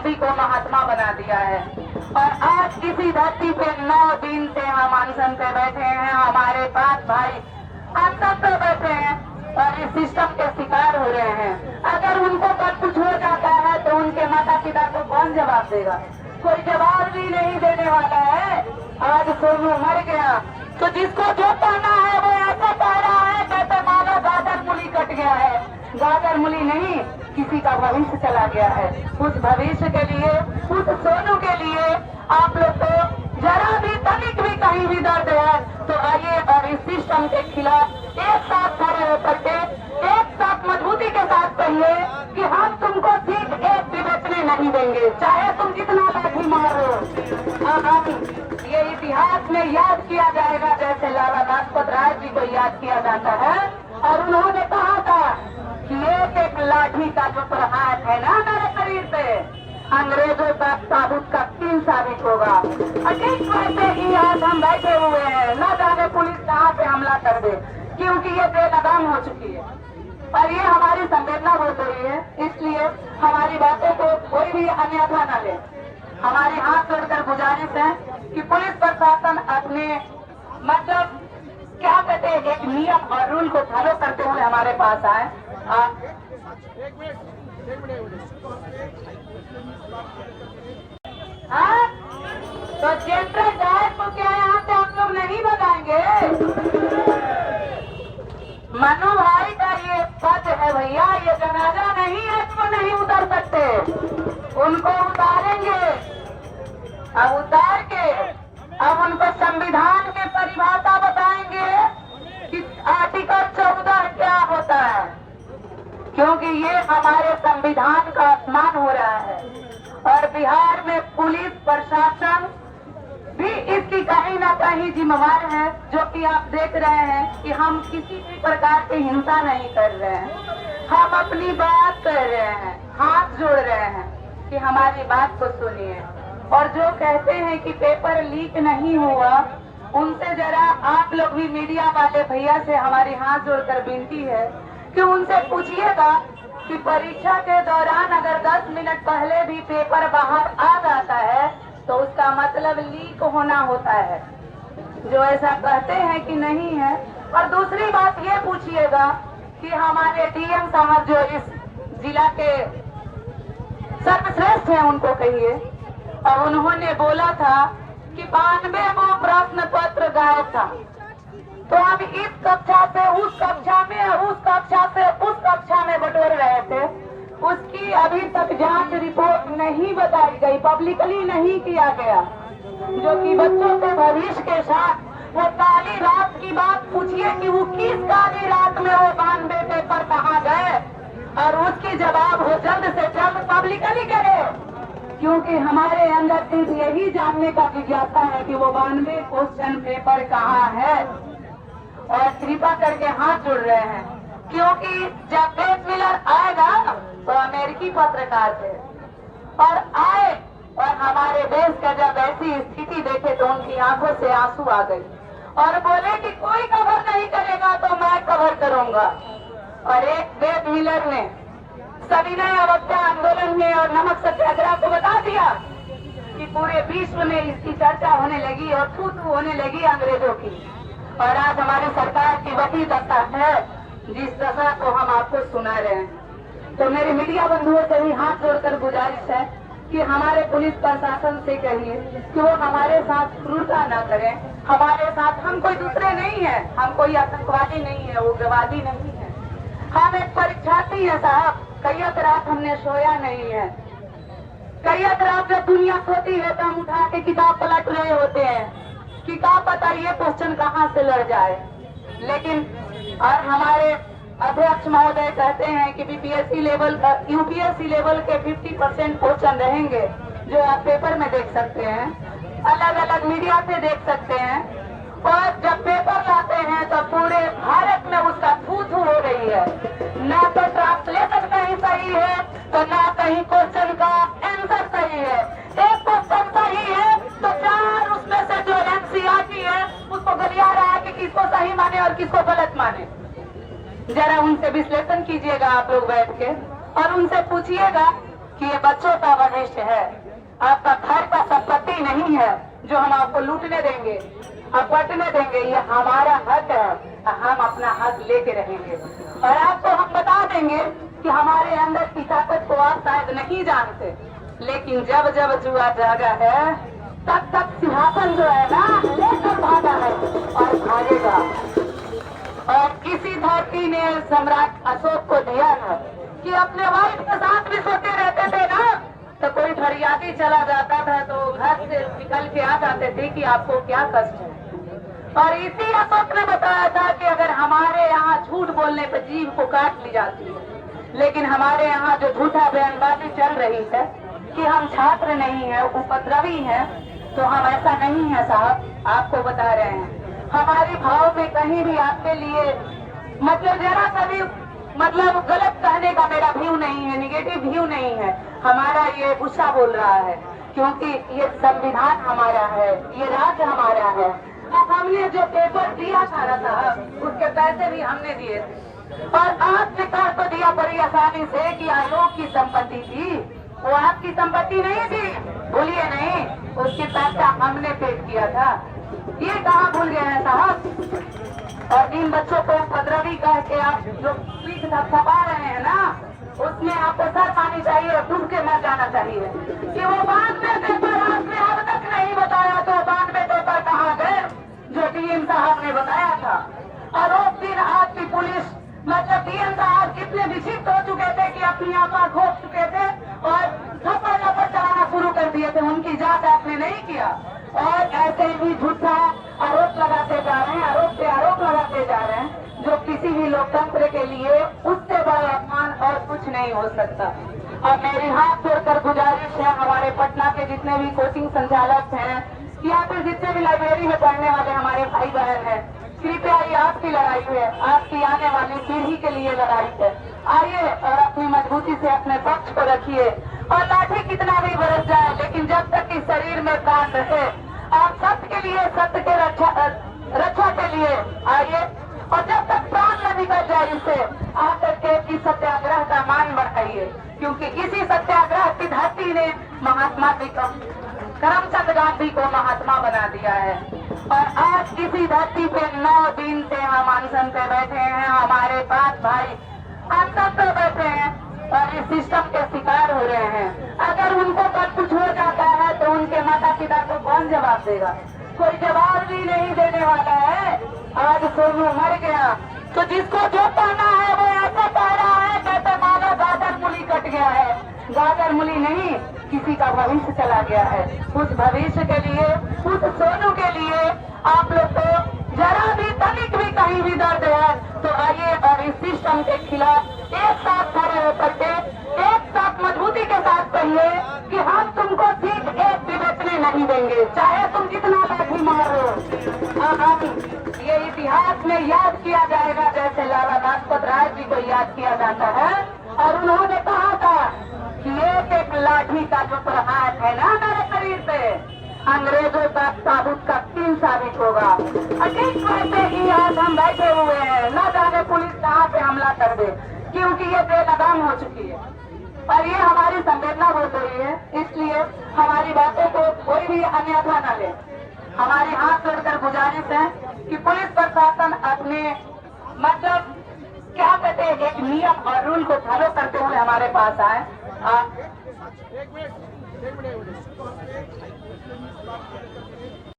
गांधी को महात्मा बना दिया है। और आज इसी धरती पे 9 दिन से हम अनशन पे बैठे हैं, हमारे 5 भाई अनशन पे बैठे हैं और इस सिस्टम के शिकार हो रहे हैं। अगर उनको कल कुछ हो जाता है तो उनके माता पिता को कौन जवाब देगा? कोई जवाब भी नहीं देने वाला है। आज सोनू मर गया तो जिसको जो कहना है वो ऐसा कह रहा है, कहते मानो गाजर मूली कट गया है। गाजर मूली नहीं, किसी का भविष्य चला गया है। उस भविष्य के लिए, उस सोनू के लिए आप लोग को जरा भी तनिक भी कहीं भी दर्द है तो आइए और इस सिस्टम के खिलाफ एक साथ खड़े होकर के एक साथ मजबूती के साथ कहिए कि हम तुमको सीट एक भी बचने नहीं देंगे, चाहे तुम जितना लाठी मारो। अब हम ये इतिहास में याद किया जाएगा जैसे लाला लाजपत राय जी को याद किया जाता है। और उन्होंने कहा था कि एक एक लाठी का जो प्रहार है ना हमारे शरीर पे, अंग्रेजों का साबुत का 3 साबित होगा। ठीक वैसे ही आज हम बैठे हुए हैं, न जाने पुलिस कहाँ पे हमला कर दे, क्योंकि ये बेलगाम हो चुकी है और ये हमारी संवेदना हो रही है। इसलिए हमारी बातों को कोई भी अन्यथा न ले। हमारे हाथ जोड़कर गुजारिश है कि पुलिस प्रशासन अपने मतलब क्या कहते हैं एक नियम और रूल को फॉलो करते हुए हमारे पास आए। हाँ? तो जनरल डायर को क्या यहाँ से हम लोग नहीं बताएंगे? मनु भाई का ये पद है भैया, ये जनाजा नहीं है, इसको नहीं उतार सकते। उनको उतारेंगे, अब उतार के अब उनको संविधान के परिभाषा बताएंगे कि आर्टिकल 14 क्या होता है, क्योंकि ये हमारे संविधान का अपमान हो रहा है। और बिहार में पुलिस प्रशासन भी इसकी कहीं ना कहीं जिम्मेवार है, जो कि आप देख रहे हैं कि हम किसी भी प्रकार की हिंसा नहीं कर रहे हैं, हम अपनी बात कर रहे हैं, हाथ जोड़ रहे हैं कि हमारी बात को सुनिए। और जो कहते हैं कि पेपर लीक नहीं हुआ, उनसे जरा आप लोग भी मीडिया वाले भैया से हमारी हाथ जोड़कर विनती है कि उनसे पूछिएगा कि परीक्षा के दौरान अगर 10 मिनट पहले भी पेपर बाहर आ जाता है तो उसका मतलब लीक होना होता है, जो ऐसा कहते हैं कि नहीं है। और दूसरी बात ये पूछिएगा कि हमारे डीएम साहब जो इस जिला के सर्वश्रेष्ठ हैं उनको कहिए, और उन्होंने बोला था कि 92 प्रश्न पत्र गायब था, तो अब इस कक्षा से उस कक्षा में, उस कक्षा से उस कक्षा में बटोर रहे थे, उसकी अभी तक जांच रिपोर्ट नहीं बताई गई, पब्लिकली नहीं किया गया, जो कि बच्चों के भविष्य के साथ वो काली रात की बात पूछिए कि वो किस काली रात में वो 92 पेपर कहाँ गए, और उसकी जवाब वो जल्द से जल्द पब्लिकली करे, क्योंकि हमारे अंदर सिर्फ यही जानने का जिज्ञासा है कि वो 92 क्वेश्चन पेपर कहाँ है। और कृपा करके हाथ जोड़ रहे हैं, क्योंकि जब बेट मिलर आएगा तो अमेरिकी पत्रकार थे और आए और हमारे देश का जब ऐसी स्थिति देखे तो उनकी आंखों से आंसू आ गई और बोले कि कोई कवर नहीं करेगा तो मैं कवर करूंगा। और एक बेट मिलर ने सविनय अवज्ञा आंदोलन में और नमक सत्याग्रह को बता दिया कि पूरे विश्व में इसकी चर्चा होने लगी और थू थू होने लगी अंग्रेजों की। और आज हमारी सरकार की वही दशा है जिस दशा को हम आपको सुना रहे हैं। तो मेरे मीडिया बंधुओं से भी हाथ जोड़कर गुजारिश है कि हमारे पुलिस प्रशासन से कहिए कि वो हमारे साथ क्रूरता न करें। हमारे साथ हम कोई दूसरे नहीं है, हम कोई आतंकवादी नहीं है, उग्रवादी नहीं है, हम एक परीक्षार्थी है साहब। कई रात हमने सोया नहीं है, कई रात जब दुनिया सोती है तो हम उठा के किताब पलट रहे होते हैं कि क्या पता ये क्वेश्चन कहाँ से लड़ जाए। लेकिन और हमारे अध्यक्ष महोदय कहते हैं कि बीपीएससी लेवल, यूपीएससी लेवल के 50% क्वेश्चन रहेंगे, जो आप पेपर में देख सकते हैं, अलग अलग मीडिया से देख सकते हैं। और जब पेपर लाते हैं तो पूरे भारत में उसका थू थू हो रही है, न तो ट्रांसलेशन कहीं सही है तो न कहीं क्वेश्चन का आंसर सही है। एक क्वेश्चन सही है तो 4 उसमें से जो एनसीईआरटी है उसको गलिया रहा है कि किसको सही माने और किसको गलत माने। जरा उनसे विश्लेषण कीजिएगा आप लोग बैठ के और उनसे पूछिएगा कि ये बच्चों का भविष्य है, आपका घर का संपत्ति नहीं है जो हम आपको लूटने देंगे और बंटने देंगे। ये हमारा हक है, हम अपना हक लेके रहेंगे। और आपको हम बता देंगे कि हमारे अंदर की ताकत को आप शायद नहीं जानते, लेकिन जब जब जुआ जागा है तब तक सिंहासन जो है ना लेकर भागा है और भागेगा। और किसी धरती ने सम्राट अशोक को दिया है कि अपने वाइफ के साथ भी सोते रहते थे ना, तो कोई फरियादी चला जाता था तो घर से निकल के आ जाते थे कि आपको क्या कष्ट है। और इसी अशोक ने बताया था कि अगर हमारे यहाँ झूठ बोलने पर जीभ को काट ली जाती है, लेकिन हमारे यहाँ जो झूठा बयानबाजी चल रही है कि हम छात्र नहीं है, उपद्रवी हैं, तो हम ऐसा नहीं है साहब, आपको बता रहे हैं। हमारे भाव में कहीं भी आपके लिए मतलब जरा सा भी मतलब गलत कहने का मेरा व्यू नहीं है, निगेटिव व्यू नहीं है। हमारा ये गुस्सा बोल रहा है क्योंकि ये संविधान हमारा है, ये राज्य हमारा है। अब हमने जो पेपर दिया था ना साहब, उसके पैसे भी हमने दिए थे और आपने कर तो दिया बड़ी आसानी से कि आयोग की संपत्ति थी, वो आपकी संपत्ति नहीं थी, भूलिए नहीं, उसके पैसा हमने पेश किया था। ये कहाँ भूल गए हैं साहब। और इन बच्चों को उपद्रवी कह के आप जो पीठ थपथपा रहे हैं ना, उसमें आपको सर पानी चाहिए और डूब के मर जाना चाहिए कि वो 92 पेपर आपने अब तक नहीं बताया, तो 92 पेपर कहाँ गए जो डीएम साहब ने बताया था। और उस दिन आपकी पुलिस मतलब डीएम साहब कितने विक्षिप्त हो चुके थे कि अपनी आंखें खोप चुके थे और थप्पड़ थप्पड़ चलाना शुरू कर दिए थे, उनकी जांच आपने नहीं किया। और ऐसे ही झूठा आरोप लगाते जा रहे हैं, आरोप पे आरोप लगाते जा रहे हैं, जो किसी भी लोकतंत्र के लिए उससे बड़ा अपमान और कुछ नहीं हो सकता। और मेरी हाथ जोड़कर गुजारिश है हमारे पटना के जितने भी कोचिंग संचालक हैं या फिर जितने भी लाइब्रेरी में पढ़ने वाले हमारे भाई बहन हैं, कृपया ये आपकी लड़ाई है, आपकी आने वाली पीढ़ी के लिए लड़ाई है। आइए और अपनी मजबूती से अपने पक्ष को रखिए और लाठी कितना भी बरस जाए, लेकिन जब तक इस शरीर में प्राण रहे आप सत्य के लिए, सत्य के रक्षा के लिए आइए। और जब तक प्राण न निकल जाए इससे आकर के इस सत्याग्रह का मान बढ़ाइए, क्योंकि इसी सत्याग्रह की धरती ने महात्मा जी को, करमचंद गांधी को महात्मा बना दिया है। और आज इसी धरती पे 9 दिन से हम अनशन पे बैठे हैं, हमारे 5 भाई अनशन पे बैठे हैं और इस सिस्टम के शिकार हो रहे हैं। अगर उनको कल कुछ हो जाता है तो उनके माता पिता को कौन जवाब देगा? कोई जवाब भी नहीं देने वाला है। आज सोनू मर गया तो जिसको जो कहना है वो ऐसा कह रहा है, कहते मानो गाजर मूली कट गया है। गाजर मूली नहीं, किसी का भविष्य चला गया है। उस भविष्य के लिए, उस सोनू के लिए आप लोग को जरा भी तनिक भी कहीं भी दर्द है तो आइए और इस सिस्टम के खिलाफ एक साथ खड़े होकर के एक साथ मजबूती के साथ कहिए कि हम तुमको सीट एक भी बचने नहीं देंगे, चाहे तुम जितना लाठी मारो। ये इतिहास में याद किया जाएगा जैसे लाला लाजपत राय जी को याद किया जाता है। और उन्होंने कहा था कि एक लाठी का जो प्रहार है ना हमारे शरीर पे, अंग्रेजों का साबुत का 3 साबित होगा। ठीक वैसे ही आज हम बैठे हुए हैं, न जाने पुलिस कहाँ पे हमला कर दे, क्योंकि ये बेलगाम हो चुकी है और ये हमारी संवेदना बोल रही है। इसलिए हमारी बातों को कोई भी अन्यथा न ले। हमारे हाथ जोड़कर गुजारिश है कि पुलिस प्रशासन अपने मतलब क्या कहते हैं एक नियम और रूल को फॉलो करते हुए हमारे पास आए।